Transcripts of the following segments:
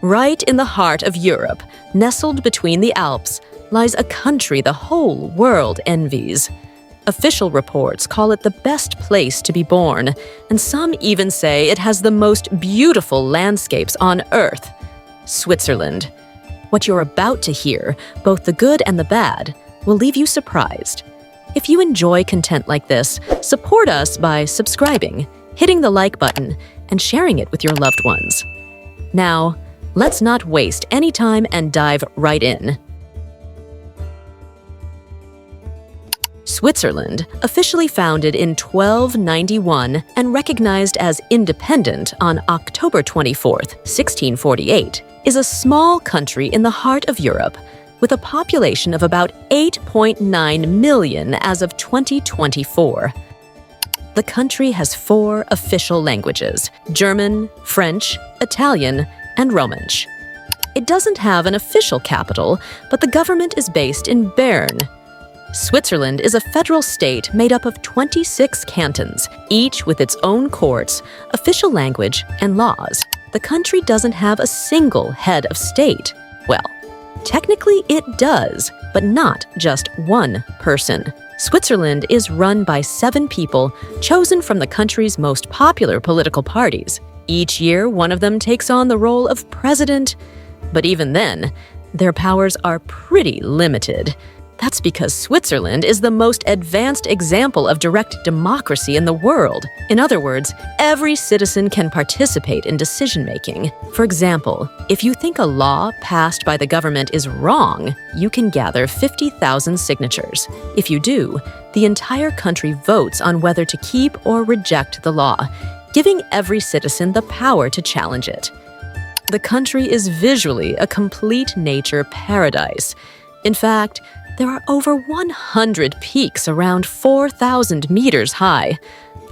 Right in the heart of Europe, nestled between the Alps, lies a country the whole world envies. Official reports call it the best place to be born, and some even say it has the most beautiful landscapes on Earth: Switzerland. What you're about to hear, both the good and the bad, will leave you surprised. If you enjoy content like this, support us by subscribing, hitting the like button, and sharing it with your loved ones. Now, let's not waste any time and dive right in. Switzerland, officially founded in 1291 and recognized as independent on October 24, 1648, is a small country in the heart of Europe with a population of about 8.9 million as of 2024. The country has 4 official languages: German, French, Italian, and Romansh. It doesn't have an official capital, but the government is based in Bern. Switzerland is a federal state made up of 26 cantons, each with its own courts, official language, and laws. The country doesn't have a single head of state. Well, technically it does, but not just one person. Switzerland is run by 7 people chosen from the country's most popular political parties. Each year, one of them takes on the role of president, but even then, their powers are pretty limited. That's because Switzerland is the most advanced example of direct democracy in the world. In other words, every citizen can participate in decision-making. For example, if you think a law passed by the government is wrong, you can gather 50,000 signatures. If you do, the entire country votes on whether to keep or reject the law, giving every citizen the power to challenge it. The country is visually a complete nature paradise. In fact, there are over 100 peaks around 4,000 meters high.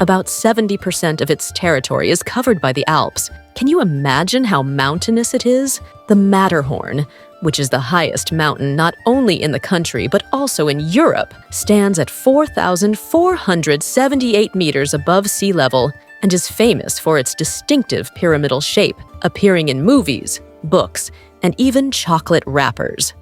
About 70% of its territory is covered by the Alps. Can you imagine how mountainous it is? The Matterhorn, which is the highest mountain not only in the country but also in Europe, stands at 4,478 meters above sea level and is famous for its distinctive pyramidal shape, appearing in movies, books, and even chocolate wrappers.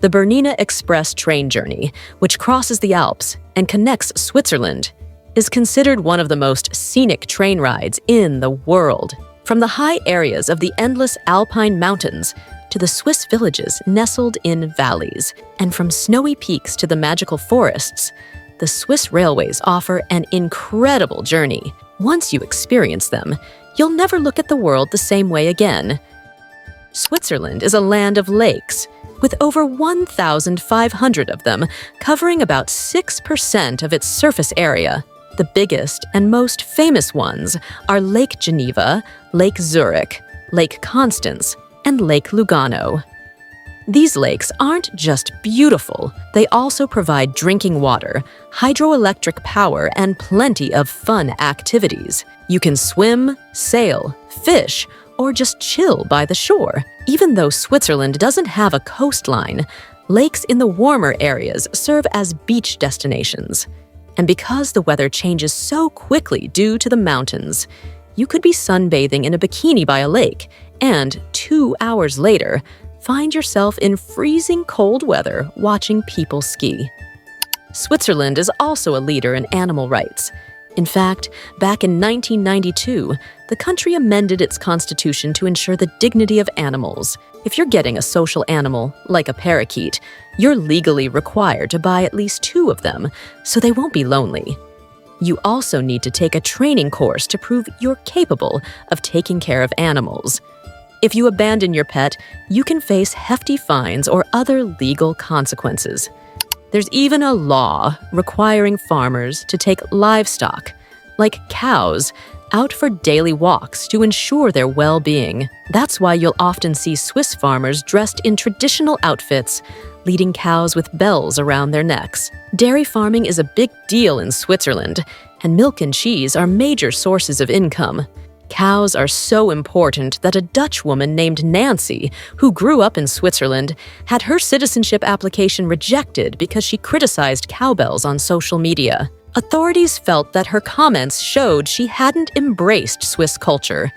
The Bernina Express train journey, which crosses the Alps and connects Switzerland, is considered one of the most scenic train rides in the world. From the high areas of the endless alpine mountains to the Swiss villages nestled in valleys, and from snowy peaks to the magical forests, the Swiss railways offer an incredible journey. Once you experience them, you'll never look at the world the same way again. Switzerland is a land of lakes, with over 1,500 of them, covering about 6% of its surface area. The biggest and most famous ones are Lake Geneva, Lake Zurich, Lake Constance, and Lake Lugano. These lakes aren't just beautiful, they also provide drinking water, hydroelectric power, and plenty of fun activities. You can swim, sail, fish, or just chill by the shore. Even though Switzerland doesn't have a coastline, lakes in the warmer areas serve as beach destinations. And because the weather changes so quickly due to the mountains, you could be sunbathing in a bikini by a lake and 2 hours later, find yourself in freezing cold weather watching people ski. Switzerland is also a leader in animal rights. In fact, back in 1992, the country amended its constitution to ensure the dignity of animals. If you're getting a social animal, like a parakeet, you're legally required to buy at least 2 of them, so they won't be lonely. You also need to take a training course to prove you're capable of taking care of animals. If you abandon your pet, you can face hefty fines or other legal consequences. There's even a law requiring farmers to take livestock, like cows, out for daily walks to ensure their well-being. That's why you'll often see Swiss farmers dressed in traditional outfits, leading cows with bells around their necks. Dairy farming is a big deal in Switzerland, and milk and cheese are major sources of income. Cows are so important that a Dutch woman named Nancy, who grew up in Switzerland, had her citizenship application rejected because she criticized cowbells on social media. Authorities felt that her comments showed she hadn't embraced Swiss culture.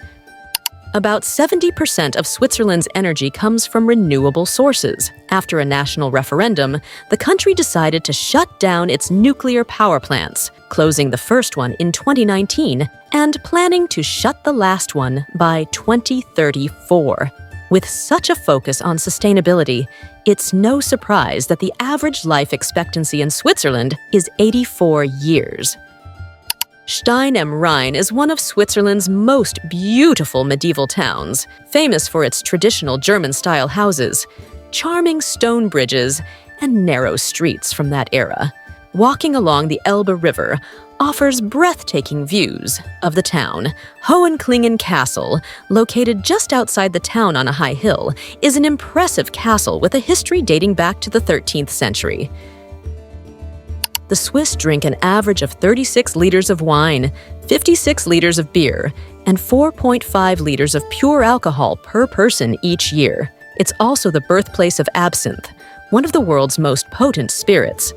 About 70% of Switzerland's energy comes from renewable sources. After a national referendum, the country decided to shut down its nuclear power plants, closing the first one in 2019 and planning to shut the last one by 2034. With such a focus on sustainability, it's no surprise that the average life expectancy in Switzerland is 84 years. Stein am Rhein is one of Switzerland's most beautiful medieval towns, famous for its traditional German-style houses, charming stone bridges, and narrow streets from that era. Walking along the Elbe River offers breathtaking views of the town. Hohenklingen Castle, located just outside the town on a high hill, is an impressive castle with a history dating back to the 13th century. The Swiss drink an average of 36 liters of wine, 56 liters of beer, and 4.5 liters of pure alcohol per person each year. It's also the birthplace of absinthe, one of the world's most potent spirits.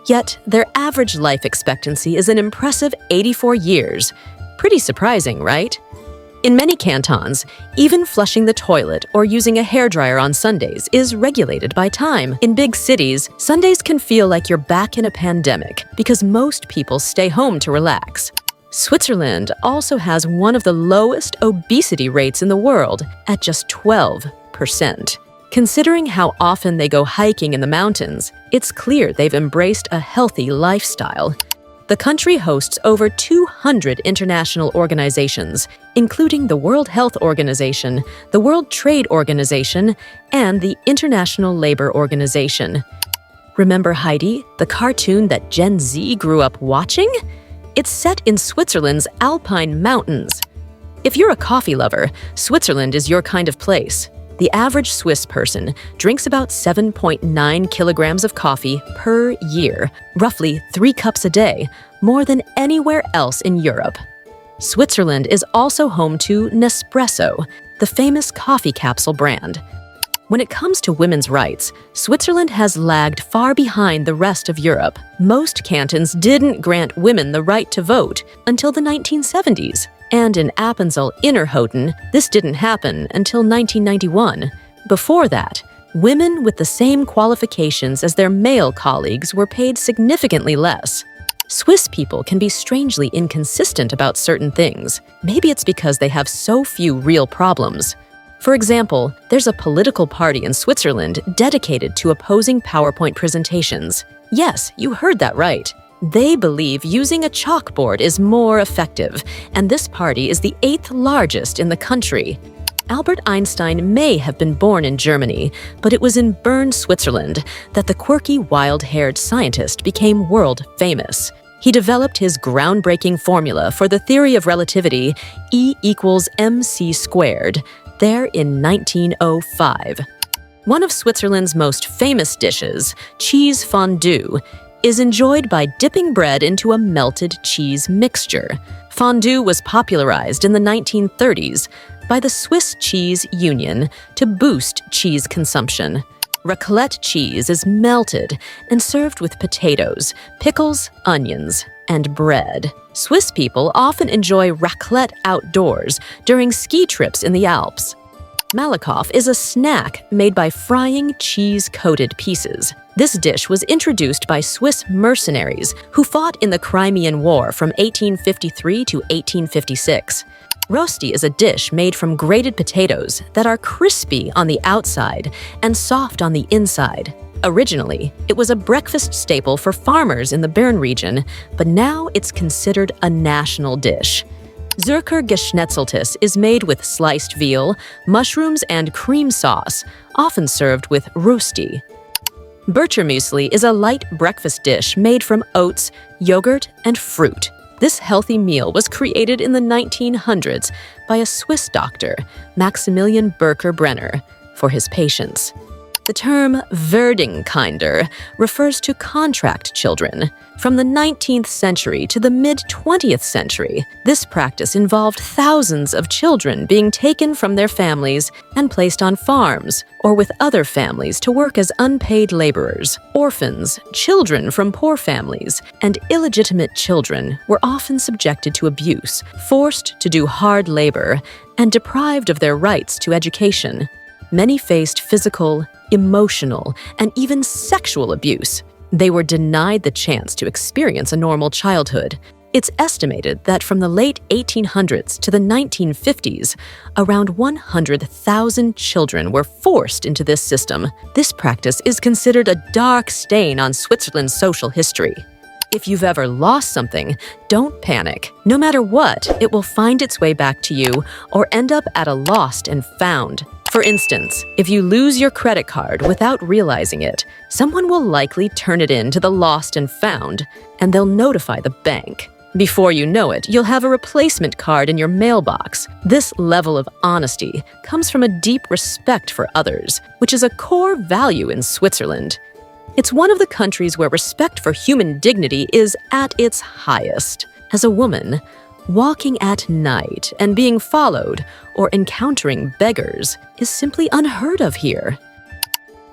Yet, their average life expectancy is an impressive 84 years. Pretty surprising, right? In many cantons, even flushing the toilet or using a hairdryer on Sundays is regulated by time. In big cities, Sundays can feel like you're back in a pandemic because most people stay home to relax. Switzerland also has one of the lowest obesity rates in the world at just 12%. Considering how often they go hiking in the mountains, it's clear they've embraced a healthy lifestyle. The country hosts over 200 international organizations, including the World Health Organization, the World Trade Organization, and the International Labor Organization. Remember Heidi, the cartoon that Gen Z grew up watching? It's set in Switzerland's Alpine Mountains. If you're a coffee lover, Switzerland is your kind of place. The average Swiss person drinks about 7.9 kilograms of coffee per year, roughly 3 cups a day, more than anywhere else in Europe. Switzerland is also home to Nespresso, the famous coffee capsule brand. When it comes to women's rights, Switzerland has lagged far behind the rest of Europe. Most cantons didn't grant women the right to vote until the 1970s. And in Appenzell-Innerrhoden, this didn't happen until 1991. Before that, women with the same qualifications as their male colleagues were paid significantly less. Swiss people can be strangely inconsistent about certain things. Maybe it's because they have so few real problems. For example, there's a political party in Switzerland dedicated to opposing PowerPoint presentations. Yes, you heard that right. They believe using a chalkboard is more effective, and this party is the 8th largest in the country. Albert Einstein may have been born in Germany, but it was in Bern, Switzerland, that the quirky, wild-haired scientist became world famous. He developed his groundbreaking formula for the theory of relativity, E equals mc squared, there in 1905. One of Switzerland's most famous dishes, cheese fondue, is enjoyed by dipping bread into a melted cheese mixture. Fondue was popularized in the 1930s by the Swiss Cheese Union to boost cheese consumption. Raclette cheese is melted and served with potatoes, pickles, onions, and bread. Swiss people often enjoy raclette outdoors during ski trips in the Alps. Malakoff is a snack made by frying cheese-coated pieces. This dish was introduced by Swiss mercenaries who fought in the Crimean War from 1853 to 1856. Rosti is a dish made from grated potatoes that are crispy on the outside and soft on the inside. Originally, it was a breakfast staple for farmers in the Bern region, but now it's considered a national dish. Zürcher Geschnetzeltes is made with sliced veal, mushrooms, and cream sauce, often served with Rösti. Birchermüsli is a light breakfast dish made from oats, yogurt, and fruit. This healthy meal was created in the 1900s by a Swiss doctor, Maximilian Bürker-Brenner, for his patients. The term Verdingkinder refers to contract children. From the 19th century to the mid-20th century, this practice involved thousands of children being taken from their families and placed on farms or with other families to work as unpaid laborers. Orphans, children from poor families, and illegitimate children were often subjected to abuse, forced to do hard labor, and deprived of their rights to education. Many faced physical, emotional, and even sexual abuse. They were denied the chance to experience a normal childhood. It's estimated that from the late 1800s to the 1950s, around 100,000 children were forced into this system. This practice is considered a dark stain on Switzerland's social history. If you've ever lost something, don't panic. No matter what, it will find its way back to you or end up at a lost and found. For instance, if you lose your credit card without realizing it, someone will likely turn it in to the lost and found, and they'll notify the bank. Before you know it, you'll have a replacement card in your mailbox. This level of honesty comes from a deep respect for others, which is a core value in Switzerland. It's one of the countries where respect for human dignity is at its highest. As a woman, walking at night and being followed or encountering beggars is simply unheard of here.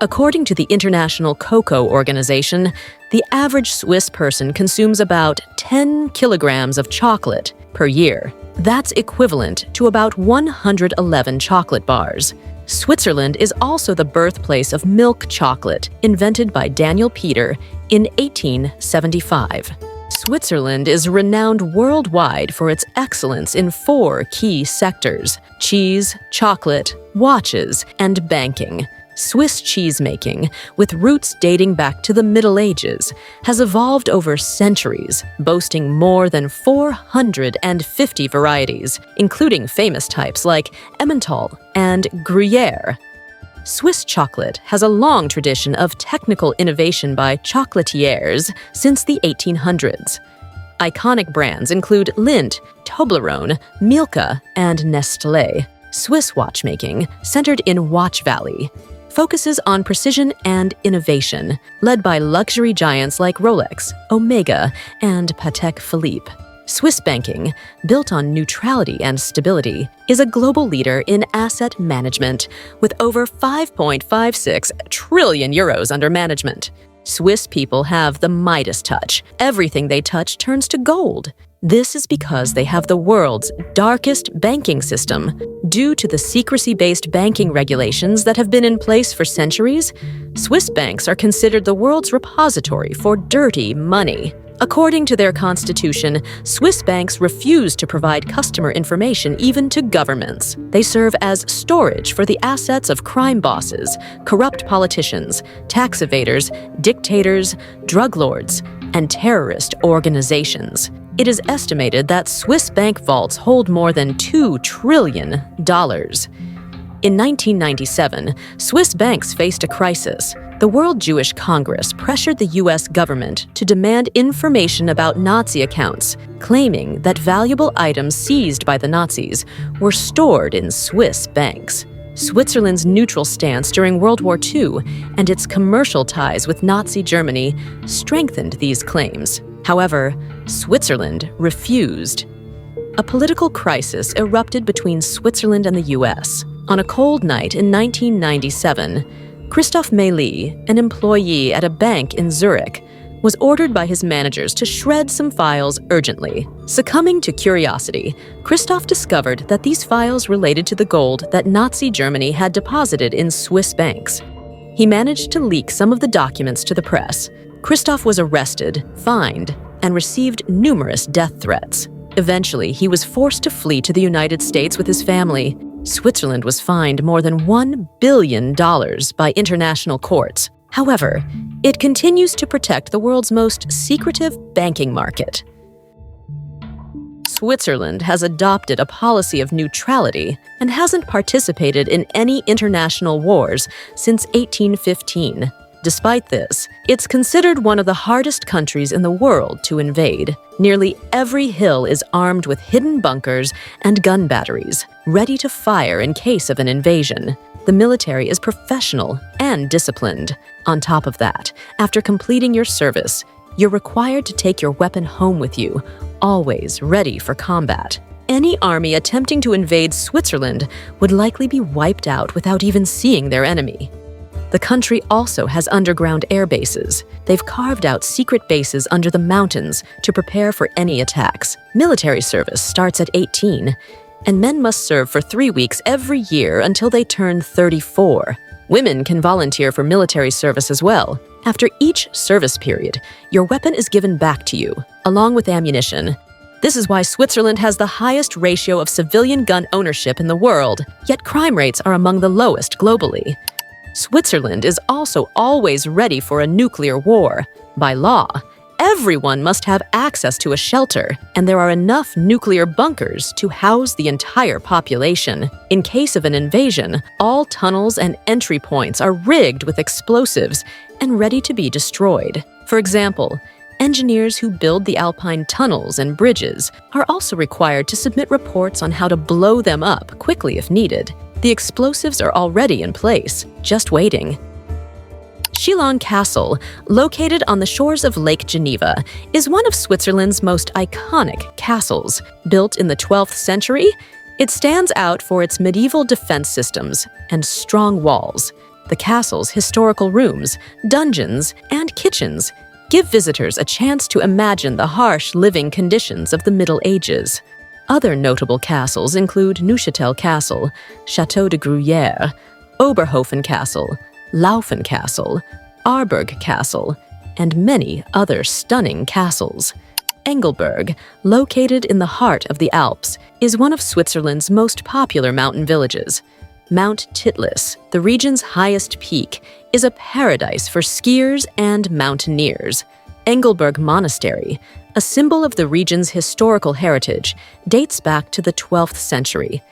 According to the International Cocoa Organization, the average Swiss person consumes about 10 kilograms of chocolate per year. That's equivalent to about 111 chocolate bars. Switzerland is also the birthplace of milk chocolate, invented by Daniel Peter in 1875. Switzerland is renowned worldwide for its excellence in 4 key sectors: cheese, chocolate, watches, and banking. Swiss cheesemaking, with roots dating back to the Middle Ages, has evolved over centuries, boasting more than 450 varieties, including famous types like Emmental and Gruyere. Swiss chocolate has a long tradition of technical innovation by chocolatiers since the 1800s. Iconic brands include Lindt, Toblerone, Milka, and Nestlé. Swiss watchmaking, centered in Watch Valley, focuses on precision and innovation, led by luxury giants like Rolex, Omega, and Patek Philippe. Swiss banking, built on neutrality and stability, is a global leader in asset management, with over 5.56 trillion euros under management. Swiss people have the Midas touch. Everything they touch turns to gold. This is because they have the world's darkest banking system. Due to the secrecy-based banking regulations that have been in place for centuries, Swiss banks are considered the world's repository for dirty money. According to their constitution, Swiss banks refuse to provide customer information even to governments. They serve as storage for the assets of crime bosses, corrupt politicians, tax evaders, dictators, drug lords, and terrorist organizations. It is estimated that Swiss bank vaults hold more than $2 trillion. In 1997, Swiss banks faced a crisis. The World Jewish Congress pressured the U.S. government to demand information about Nazi accounts, claiming that valuable items seized by the Nazis were stored in Swiss banks. Switzerland's neutral stance during World War II and its commercial ties with Nazi Germany strengthened these claims. However, Switzerland refused. A political crisis erupted between Switzerland and the U.S. On a cold night in 1997, Christophe Meili, an employee at a bank in Zurich, was ordered by his managers to shred some files urgently. Succumbing to curiosity, Christophe discovered that these files related to the gold that Nazi Germany had deposited in Swiss banks. He managed to leak some of the documents to the press. Christophe was arrested, fined, and received numerous death threats. Eventually, he was forced to flee to the United States with his family. Switzerland was fined more than $1 billion by international courts. However, it continues to protect the world's most secretive banking market. Switzerland has adopted a policy of neutrality and hasn't participated in any international wars since 1815. Despite this, it's considered one of the hardest countries in the world to invade. Nearly every hill is armed with hidden bunkers and gun batteries, ready to fire in case of an invasion. The military is professional and disciplined. On top of that, after completing your service, you're required to take your weapon home with you, always ready for combat. Any army attempting to invade Switzerland would likely be wiped out without even seeing their enemy. The country also has underground air bases. They've carved out secret bases under the mountains to prepare for any attacks. Military service starts at 18, and men must serve for 3 weeks every year until they turn 34. Women can volunteer for military service as well. After each service period, your weapon is given back to you, along with ammunition. This is why Switzerland has the highest ratio of civilian gun ownership in the world, yet crime rates are among the lowest globally. Switzerland is also always ready for a nuclear war. By law, everyone must have access to a shelter, and there are enough nuclear bunkers to house the entire population. In case of an invasion, all tunnels and entry points are rigged with explosives and ready to be destroyed. For example, engineers who build the Alpine tunnels and bridges are also required to submit reports on how to blow them up quickly if needed. The explosives are already in place, just waiting. Schilon Castle, located on the shores of Lake Geneva, is one of Switzerland's most iconic castles. Built in the 12th century, it stands out for its medieval defense systems and strong walls. The castle's historical rooms, dungeons, and kitchens give visitors a chance to imagine the harsh living conditions of the Middle Ages. Other notable castles include Neuchâtel Castle, Château de Gruyère, Oberhofen Castle, Laufen Castle, Aarburg Castle, and many other stunning castles. Engelberg, located in the heart of the Alps, is one of Switzerland's most popular mountain villages. Mount Titlis, the region's highest peak, is a paradise for skiers and mountaineers. Engelberg Monastery, a symbol of the region's historical heritage, dates back to the 12th century.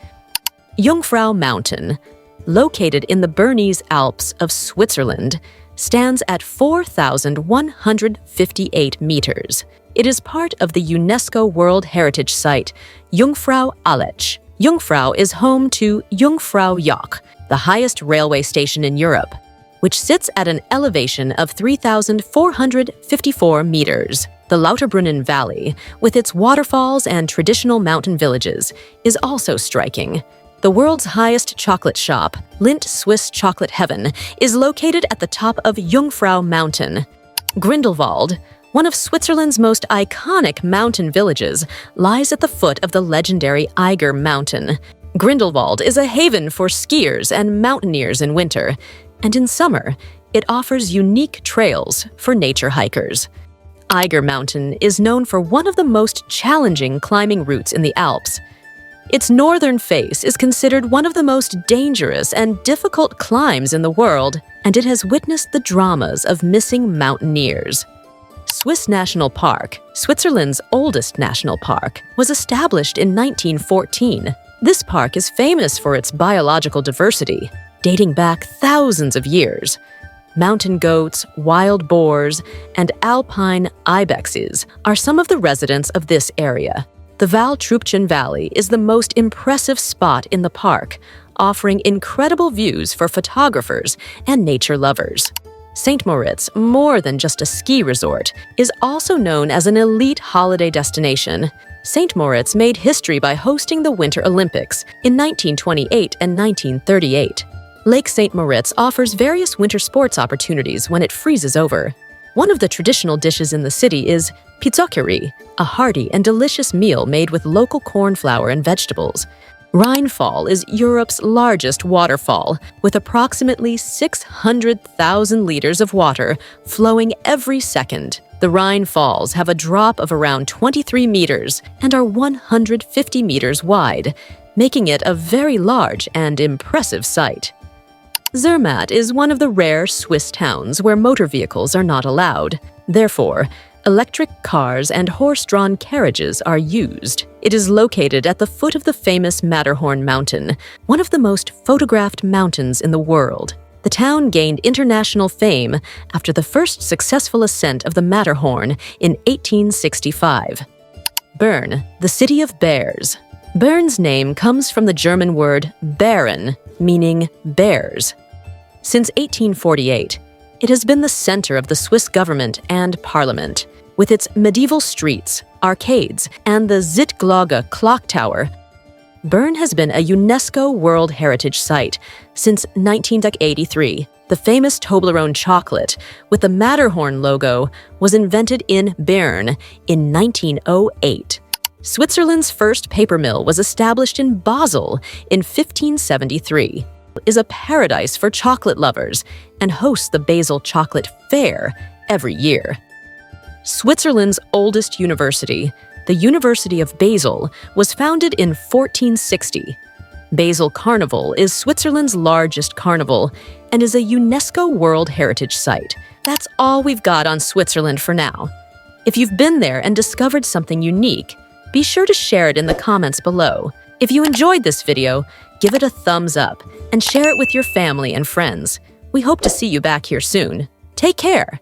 Jungfrau Mountain, located in the Bernese Alps of Switzerland, stands at 4,158 meters. It is part of the UNESCO World Heritage Site, Jungfrau Aletsch. Jungfrau is home to Jungfraujoch, the highest railway station in Europe, which sits at an elevation of 3,454 meters. The Lauterbrunnen Valley, with its waterfalls and traditional mountain villages, is also striking. The world's highest chocolate shop, Lindt Swiss Chocolate Heaven, is located at the top of Jungfrau Mountain. Grindelwald, one of Switzerland's most iconic mountain villages, lies at the foot of the legendary Eiger Mountain. Grindelwald is a haven for skiers and mountaineers in winter, and in summer, it offers unique trails for nature hikers. Eiger Mountain is known for one of the most challenging climbing routes in the Alps. Its northern face is considered one of the most dangerous and difficult climbs in the world, and it has witnessed the dramas of missing mountaineers. Swiss National Park, Switzerland's oldest national park, was established in 1914. This park is famous for its biological diversity, dating back thousands of years. Mountain goats, wild boars, and alpine ibexes are some of the residents of this area. The Val Trupchen Valley is the most impressive spot in the park, offering incredible views for photographers and nature lovers. St. Moritz, more than just a ski resort, is also known as an elite holiday destination. St. Moritz made history by hosting the Winter Olympics in 1928 and 1938. Lake St. Moritz offers various winter sports opportunities when it freezes over. One of the traditional dishes in the city is pizzoccheri, a hearty and delicious meal made with local corn flour and vegetables. Rheinfall is Europe's largest waterfall, with approximately 600,000 liters of water flowing every second. The Rhine Falls have a drop of around 23 meters and are 150 meters wide, making it a very large and impressive sight. Zermatt is one of the rare Swiss towns where motor vehicles are not allowed. Therefore, electric cars and horse-drawn carriages are used. It is located at the foot of the famous Matterhorn Mountain, one of the most photographed mountains in the world. The town gained international fame after the first successful ascent of the Matterhorn in 1865. Bern, the city of bears. Bern's name comes from the German word Bären, meaning bears. Since 1848, it has been the center of the Swiss government and parliament, with its medieval streets, arcades, and the Zittglogge clock tower. Bern has been a UNESCO World Heritage Site since 1983. The famous Toblerone chocolate with the Matterhorn logo was invented in Bern in 1908. Switzerland's first paper mill was established in Basel in 1573. It is a paradise for chocolate lovers and hosts the Basel Chocolate Fair every year. Switzerland's oldest university, the University of Basel, was founded in 1460. Basel Carnival is Switzerland's largest carnival and is a UNESCO World Heritage Site. That's all we've got on Switzerland for now. If you've been there and discovered something unique, be sure to share it in the comments below. If you enjoyed this video, give it a thumbs up and share it with your family and friends. We hope to see you back here soon. Take care!